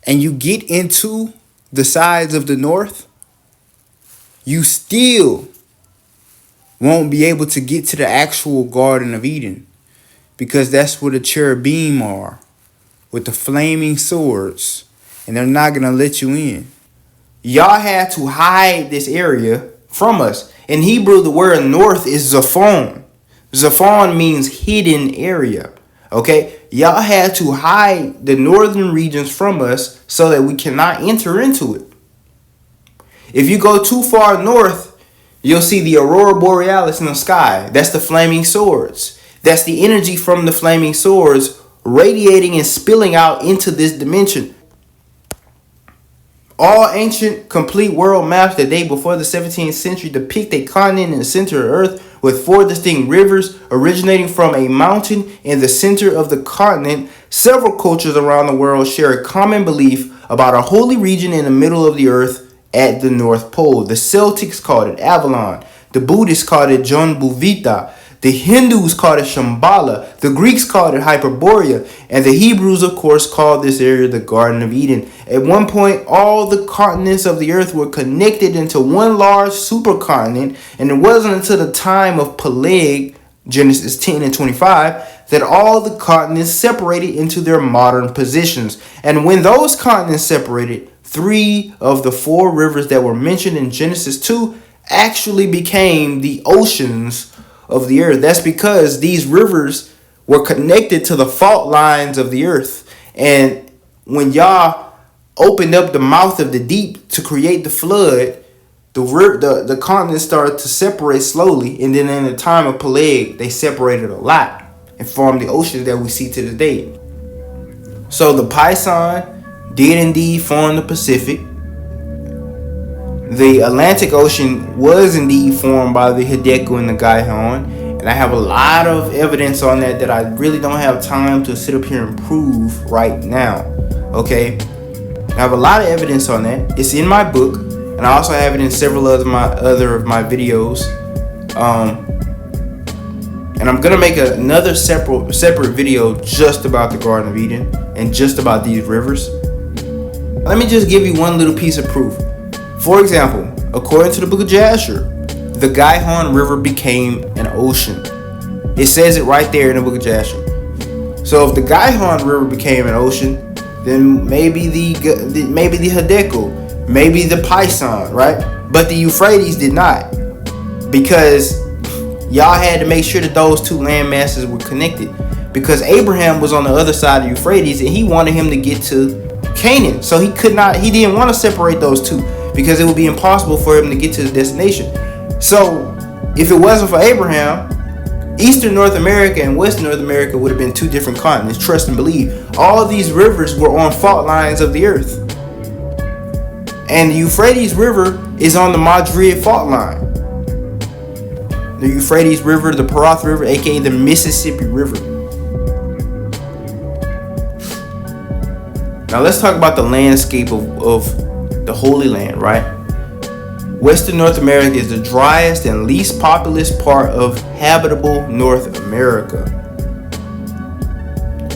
and you get into the sides of the north, you still won't be able to get to the actual Garden of Eden, because that's where the cherubim are with the flaming swords, and they're not going to let you in. Y'all had to hide this area from us. In Hebrew, the word north is Zaphon. Zaphon means hidden area. Okay? Y'all had to hide the northern regions from us so that we cannot enter into it. If you go too far north, you'll see the aurora borealis in the sky. That's the flaming swords. That's the energy from the flaming swords radiating and spilling out into this dimension. All ancient complete world maps that date before the 17th century depict a continent in the center of Earth with 4 distinct rivers originating from a mountain in the center of the continent. Several cultures around the world share a common belief about a holy region in the middle of the Earth at the North Pole. The Celtics called it Avalon. The Buddhists called it Jambuvita. The Hindus called it Shambhala. The Greeks called it Hyperborea. And the Hebrews, of course, called this area the Garden of Eden. At one point, all the continents of the earth were connected into one large supercontinent. And it wasn't until the time of Peleg, Genesis 10 and 25, that all the continents separated into their modern positions. And when those continents separated, 3 of the 4 rivers that were mentioned in Genesis 2 actually became the oceans of the earth. That's because these rivers were connected to the fault lines of the earth. And when Yah opened up the mouth of the deep to create the flood, the continents started to separate slowly. And then in the time of Peleg, they separated a lot and formed the oceans that we see to this day. So the Python did indeed form the Pacific. The Atlantic Ocean was indeed formed by the Hideko and the Gihon, and I have a lot of evidence on that I really don't have time to sit up here and prove right now. Okay, I have a lot of evidence on that. It's in my book, and I also have it in several of my videos. And I'm gonna make another separate video just about the Garden of Eden and just about these rivers. Let me just give you one little piece of proof. For example, according to the book of Jasher, the Gihon River became an ocean. It says it right there in the book of Jasher. So if the Gihon River became an ocean, then maybe the Hideko, maybe the Python, right? But the Euphrates did not, because y'all had to make sure that those 2 land masses were connected, because Abraham was on the other side of Euphrates and he wanted him to get to Canaan. So he didn't want to separate those 2, because it would be impossible for him to get to his destination. So if it wasn't for Abraham, Eastern North America and Western North America would have been 2 different continents. Trust and believe. All of these rivers were on fault lines of the earth. And the Euphrates River is on the Madrid fault line. The Euphrates River, the Parath River, aka the Mississippi River. Now let's talk about the landscape of the Holy Land, right? Western North America is the driest and least populous part of habitable North America.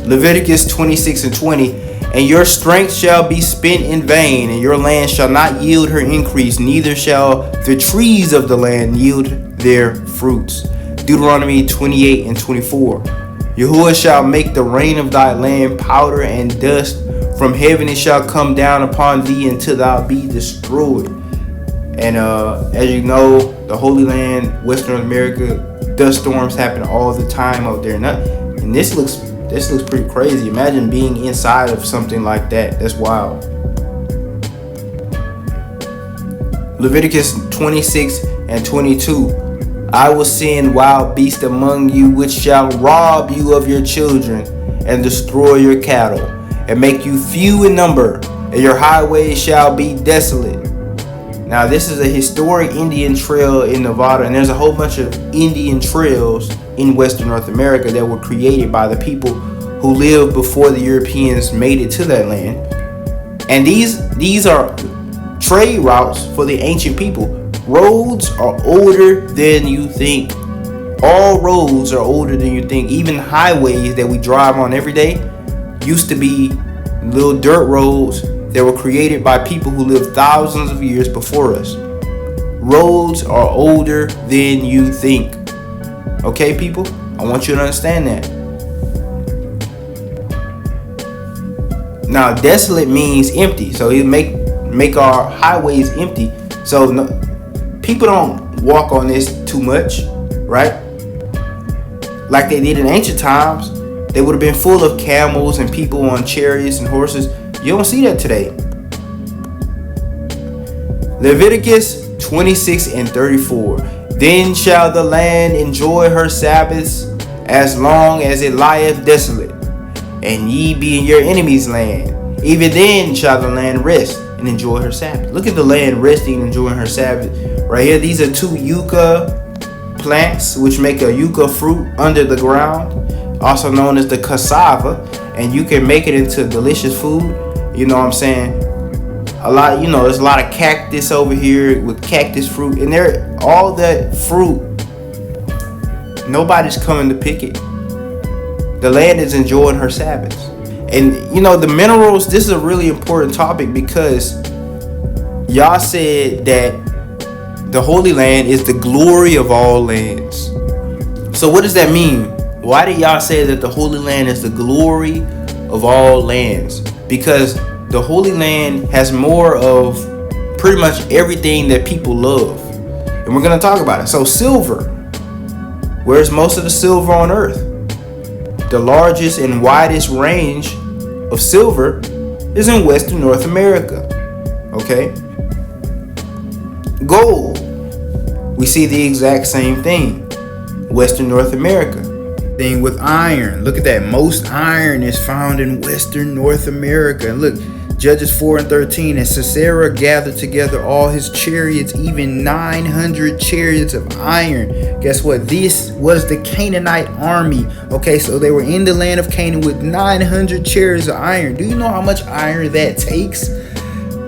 Leviticus 26 and 20, and your strength shall be spent in vain, and your land shall not yield her increase, neither shall the trees of the land yield their fruits. Deuteronomy 28 and 24. Yahuwah shall make the rain of thy land powder and dust. From heaven it shall come down upon thee until thou be destroyed. And as you know, the Holy Land, Western North America, dust storms happen all the time out there. And this looks pretty crazy. Imagine being inside of something like that. That's wild. Leviticus 26 and 22. I will send wild beasts among you, which shall rob you of your children and destroy your cattle, and make you few in number, and your highways shall be desolate. Now, this is a historic Indian trail in Nevada, and there's a whole bunch of Indian trails in Western North America that were created by the people who lived before the Europeans made it to that land. And these are trade routes for the ancient people. Roads are older than you think. All roads are older than you think. Even highways that we drive on every day used to be little dirt roads that were created by people who lived thousands of years before us. Roads are older than you think. Okay, people? I want you to understand that. Now, desolate means empty. So he make our highways empty. So people don't walk on this too much, right? Like they did in ancient times. They would have been full of camels and people on chariots and horses. You don't see that today. Leviticus 26 and 34. Then shall the land enjoy her Sabbaths as long as it lieth desolate, and ye be in your enemy's land. Even then shall the land rest and enjoy her Sabbath. Look at the land resting and enjoying her Sabbath. Right here, these are two yucca plants which make a yucca fruit under the ground, also known as the cassava, and you can make it into delicious food. You know what I'm saying? There's a lot of cactus over here with cactus fruit, and all that fruit, nobody's coming to pick it. The land is enjoying her Sabbaths. And the minerals, this is a really important topic because y'all said that the Holy Land is the glory of all lands. So what does that mean? Why did y'all say that the Holy Land is the glory of all lands? Because the Holy Land has more of pretty much everything that people love. And we're going to talk about it. So silver. Where's most of the silver on earth? The largest and widest range of silver is in Western North America. Okay? Gold. We see the exact same thing. Western North America. Thing with iron. Look at that. Most iron is found in Western North America. And look, Judges 4 and 13. And Sisera gathered together all his chariots, even 900 chariots of iron. Guess what? This was the Canaanite army. Okay, so they were in the land of Canaan with 900 chariots of iron. Do you know how much iron that takes?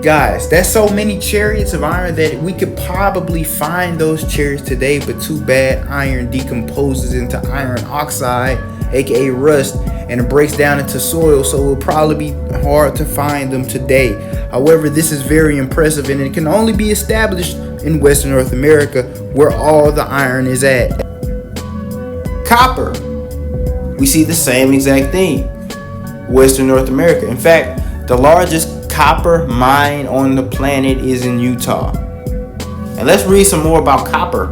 Guys, that's so many chariots of iron that we could probably find those chariots today, but too bad iron decomposes into iron oxide, aka rust, and it breaks down into soil, so it will probably be hard to find them today. However, this is very impressive, and it can only be established in Western North America, where all the iron is at. Copper. We see the same exact thing. Western North America. In fact, the largest copper mine on the planet is in Utah. And let's read some more about copper.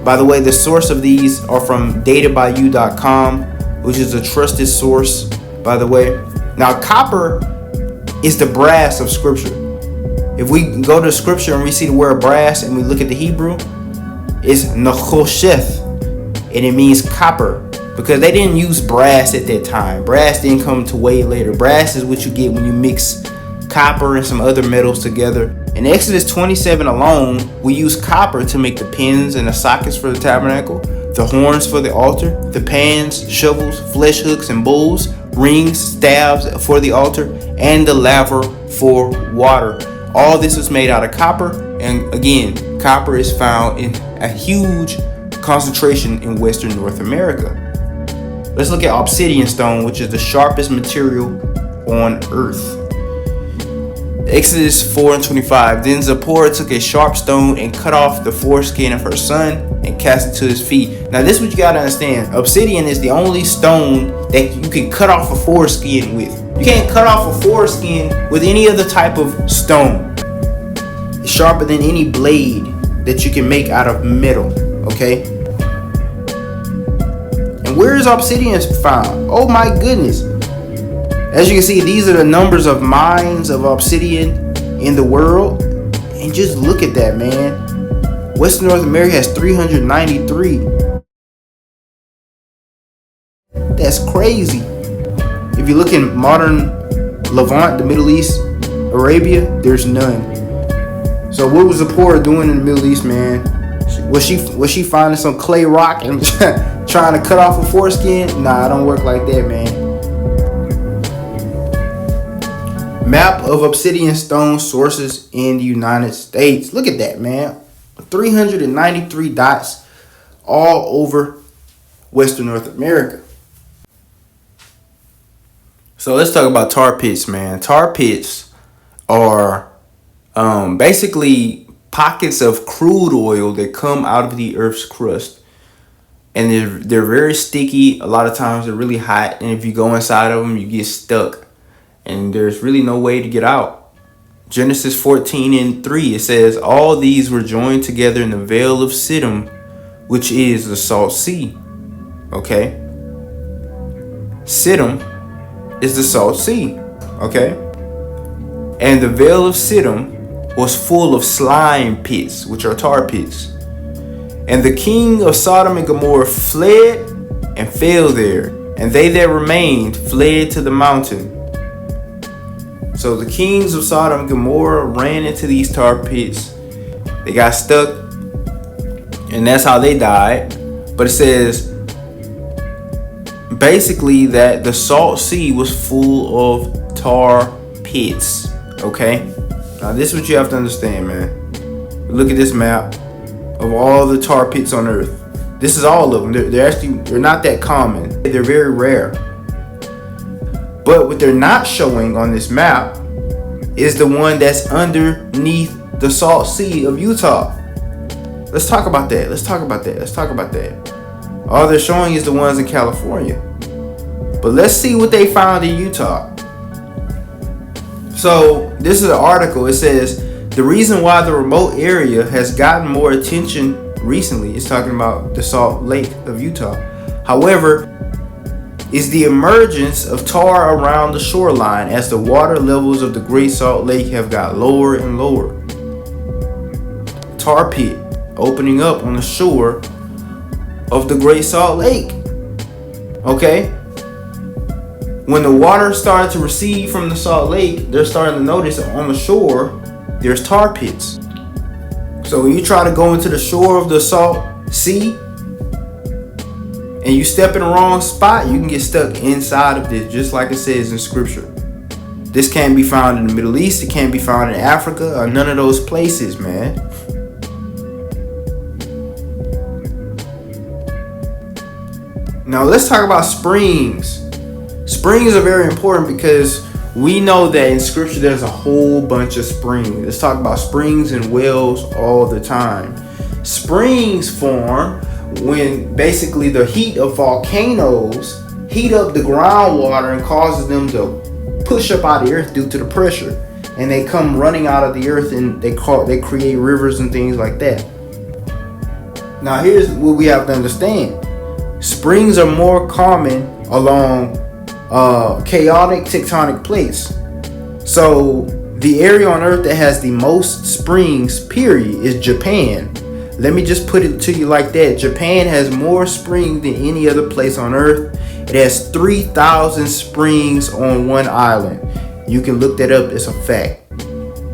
By the way, the source of these are from databyou.com, which is a trusted source, by the way. Now, copper is the brass of Scripture. If we go to Scripture and we see the word brass and we look at the Hebrew, it's nechosheth, and it means copper. Because they didn't use brass at that time. Brass didn't come to way later. Brass is what you get when you mix copper and some other metals together. In Exodus 27 alone, we use copper to make the pins and the sockets for the tabernacle, the horns for the altar, the pans, shovels, flesh hooks and bowls, rings, staves for the altar, and the laver for water. All this was made out of copper. And again, copper is found in a huge concentration in Western North America. Let's look at obsidian stone, which is the sharpest material on earth. Exodus 4 and 25. Then Zipporah took a sharp stone and cut off the foreskin of her son and cast it to his feet. Now this is what you gotta understand. Obsidian is the only stone that you can cut off a foreskin with. You can't cut off a foreskin with any other type of stone. It's sharper than any blade that you can make out of metal. Okay? Where is obsidian found? Oh my goodness. As you can see, these are the numbers of mines of obsidian in the world. And just look at that, man. Western North America has 393. That's crazy. If you look in modern Levant, the Middle East, Arabia, there's none. So what was Zipporah doing in the Middle East, man? Was she finding some clay rock and trying to cut off a foreskin? Nah, it don't work like that, man. Map of obsidian stone sources in the United States. Look at that, man. 393 dots all over Western North America. So let's talk about tar pits, man. Tar pits are basically pockets of crude oil that come out of the Earth's crust. And they're very sticky. A lot of times they're really hot. And if you go inside of them, you get stuck. And there's really no way to get out. Genesis 14:3, it says, all these were joined together in the vale of Siddim, which is the salt sea. Okay? Siddim is the salt sea. Okay? And the vale of Siddim was full of slime pits, which are tar pits. And the king of Sodom and Gomorrah fled and fell there. And they that remained fled to the mountain. So the kings of Sodom and Gomorrah ran into these tar pits. They got stuck. And that's how they died. But it says basically that the salt sea was full of tar pits. Okay? Now this is what you have to understand, man. Look at this map of all the tar pits on Earth. This is all of them. They're not that common. They're very rare. But what they're not showing on this map is the one that's underneath the salt sea of Utah. Let's talk about that. All they're showing is the ones in California. But let's see what they found in Utah. So this is an article. It says the reason why the remote area has gotten more attention recently, is talking about the Salt Lake of Utah, however, is the emergence of tar around the shoreline as the water levels of the Great Salt Lake have got lower and lower. Tar pit opening up on the shore of the Great Salt Lake. Okay? When the water started to recede from the Salt Lake, they're starting to notice on the shore there's tar pits. So when you try to go into the shore of the Salt Sea and you step in the wrong spot, you can get stuck inside of this, just like it says in Scripture. This can't be found in the Middle East. It can't be found in Africa or none of those places, man. Now let's talk about springs. Springs are very important because we know that in Scripture there's a whole bunch of springs. Let's talk about springs and wells all the time. Springs form when basically the heat of volcanoes heat up the groundwater and causes them to push up out of the earth due to the pressure. And they come running out of the earth and they create rivers and things like that. Now here's what we have to understand. Springs are more common along chaotic tectonic plates. So the area on Earth that has the most springs, period, is Japan. Let me just put it to you like that. Japan has more springs than any other place on Earth. It has 3,000 springs on one island. You can look that up. It's a fact.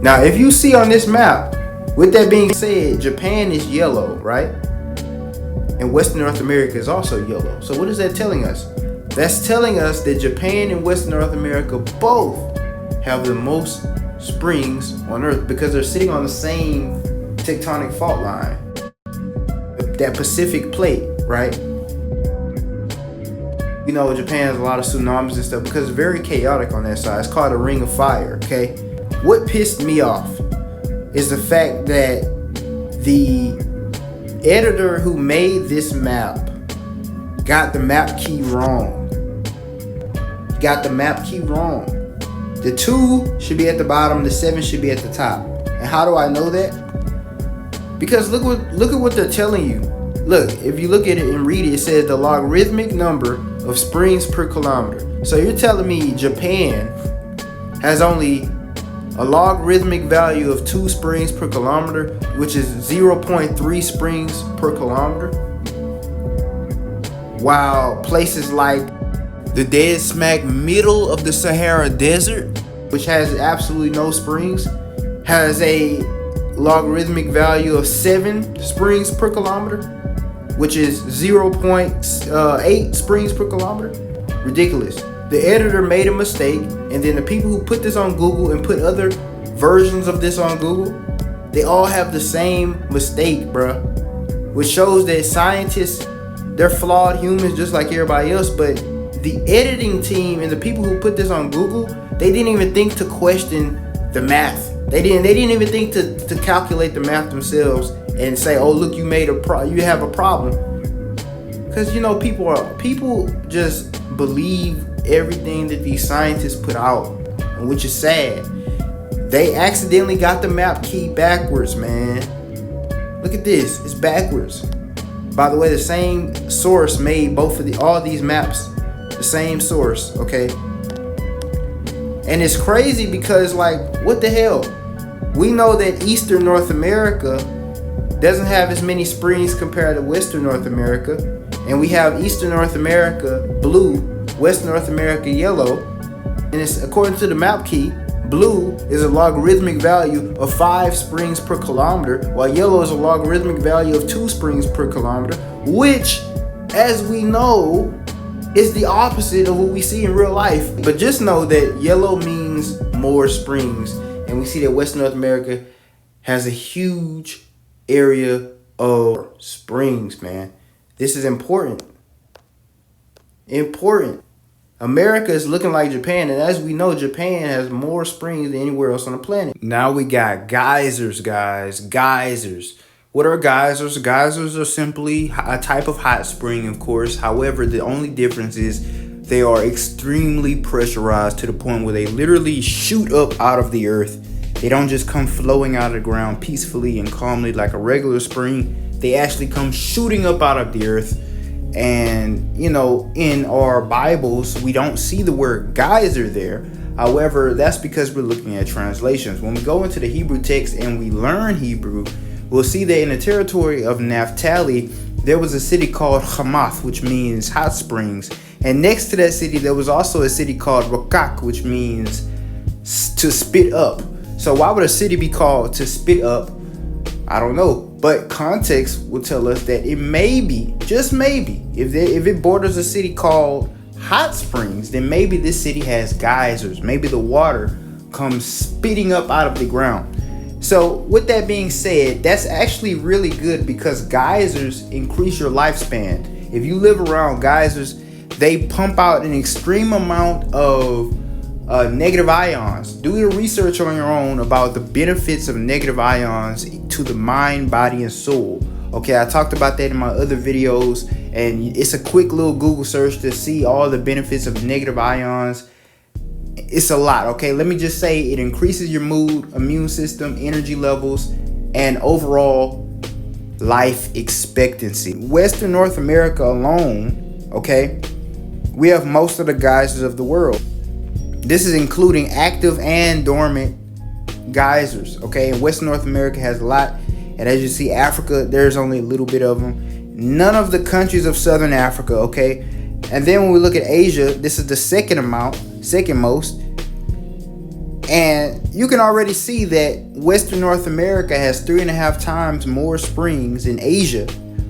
Now, if you see on this map, with that being said, Japan is yellow, right? And Western North America is also yellow. So what is that telling us? That's telling us that Japan and Western North America both have the most springs on Earth because they're sitting on the same tectonic fault line. That Pacific plate, right? You know, Japan has a lot of tsunamis and stuff because it's very chaotic on that side. It's called a ring of fire, okay? What pissed me off is the fact that the editor who made this map got the map key wrong. The 2 should be at the bottom, the 7 should be at the top. And how do I know that? Because look at what they're telling you. Look, if you look at it and read it, it says the logarithmic number of springs per kilometer. So you're telling me Japan has only a logarithmic value of 2 springs per kilometer, which is 0.3 springs per kilometer, while places like the dead smack middle of the Sahara Desert, which has absolutely no springs, has a logarithmic value of 7 springs per kilometer, which is 0.8 springs per kilometer. Ridiculous. the editor made a mistake, and then the people who put this on Google and put other versions of this on Google, they all have the same mistake, bruh. Which shows that scientists, they're flawed humans just like everybody else, but the editing team and the people who put this on Google, they didn't even think to question the math. They didn't even think to calculate the math themselves and say, oh look, you have a problem. Because you know, people just believe everything that these scientists put out, which is sad. They accidentally got the map key backwards, man. Look at this, it's backwards. By the way, the same source made all these maps, the same source, okay? And it's crazy because, like, what the hell? We know that Eastern North America doesn't have as many springs compared to Western North America. And we have Eastern North America blue, Western North America yellow. And it's, according to the map key, blue is a logarithmic value of 5 springs per kilometer, while yellow is a logarithmic value of 2 springs per kilometer, which, as we know, is the opposite of what we see in real life. But just know that yellow means more springs. And we see that Western North America has a huge area of springs, man. This is important. Important. America is looking like Japan, and as we know, Japan has more springs than anywhere else on the planet. Now we got geysers, guys. Geysers. What are geysers? Geysers are simply a type of hot spring, of course. However, the only difference is they are extremely pressurized to the point where they literally shoot up out of the earth. They don't just come flowing out of the ground peacefully and calmly like a regular spring. They actually come shooting up out of the earth. And, you know, in our Bibles, we don't see the word geyser there. However, that's because we're looking at translations. When we go into the Hebrew text and we learn Hebrew, we'll see that in the territory of Naphtali, there was a city called Hamath, which means hot springs. And next to that city, there was also a city called Rokak, which means to spit up. So why would a city be called to spit up? I don't know. But context will tell us that it may be, just maybe, if it borders a city called Hot Springs, then maybe this city has geysers. Maybe the water comes spitting up out of the ground. So with that being said, that's actually really good because geysers increase your lifespan. If you live around geysers, they pump out an extreme amount of negative ions. Do your research on your own about the benefits of negative ions to the mind, body, and soul. Okay, I talked about that in my other videos, and it's a quick little Google search to see all the benefits of negative ions. It's a lot, okay? Let me just say it increases your mood, immune system, energy levels, and overall life expectancy. Western North America alone, okay, we have most of the geysers of the world. This is including active and dormant geysers, okay? And Western North America has a lot. And as you see, Africa, there's only a little bit of them. None of the countries of Southern Africa, okay? And then when we look at Asia, this is the second most. And you can already see that Western North America has 3.5 times more springs than Asia,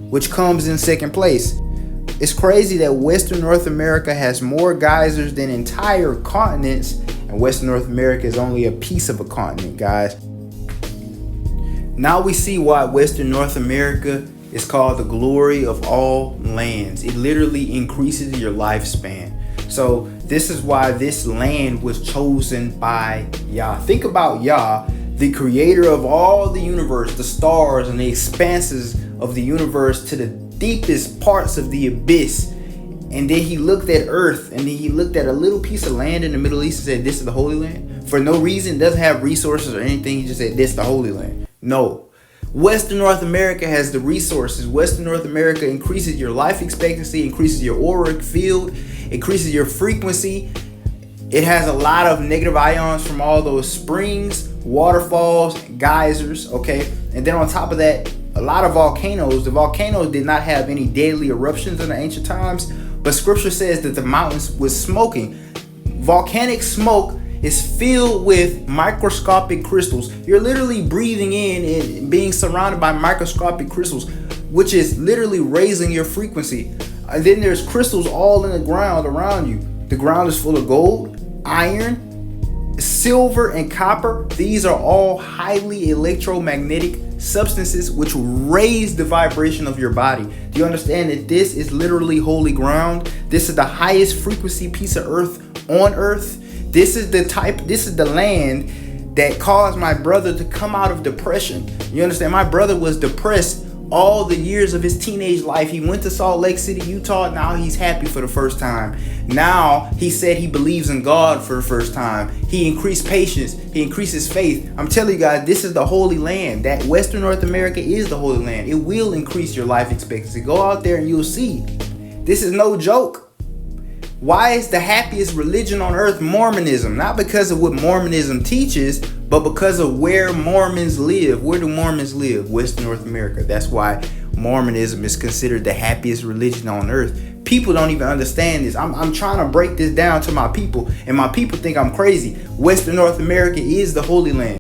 which comes in second place. It's crazy that Western North America has more geysers than entire continents, and Western North America is only a piece of a continent, guys. Now we see why Western North America is called the glory of all lands. It literally increases your lifespan. So this is why this land was chosen by Yah. Think about Yah, the creator of all the universe, the stars and the expanses of the universe to the deepest parts of the abyss. And then he looked at earth, and then he looked at a little piece of land in the Middle East and said, this is the Holy Land. For no reason, doesn't have resources or anything. He just said, this is the Holy Land. No. Western North America has the resources. Western North America increases your life expectancy, increases your auric field, increases your frequency. It has a lot of negative ions from all those springs, waterfalls, geysers, okay? And then on top of that, a lot of volcanoes. The volcanoes did not have any deadly eruptions in the ancient times, but scripture says that the mountains was smoking. Volcanic smoke is filled with microscopic crystals. You're literally breathing in and being surrounded by microscopic crystals, which is literally raising your frequency. And then there's crystals all in the ground around you. The ground is full of gold, iron, silver, and copper. These are all highly electromagnetic substances which will raise the vibration of your body. Do you understand that this is literally holy ground? This is the highest frequency piece of earth on earth. This is the land that caused my brother to come out of depression. You understand? My brother was depressed all the years of his teenage life. He went to Salt Lake City, Utah. Now he's happy for the first time. Now he said he believes in God for the first time. He increased patience. He increased his faith. I'm telling you guys, this is the Holy Land. That Western North America is the Holy Land. It will increase your life expectancy. Go out there and you'll see. This is no joke. Why is the happiest religion on earth Mormonism? Not because of what Mormonism teaches, but because of where Mormons live. Where do Mormons live? Western North America. That's why Mormonism is considered the happiest religion on earth. People don't even understand this. I'm trying to break this down to my people, and my people think I'm crazy. Western North America is the Holy Land.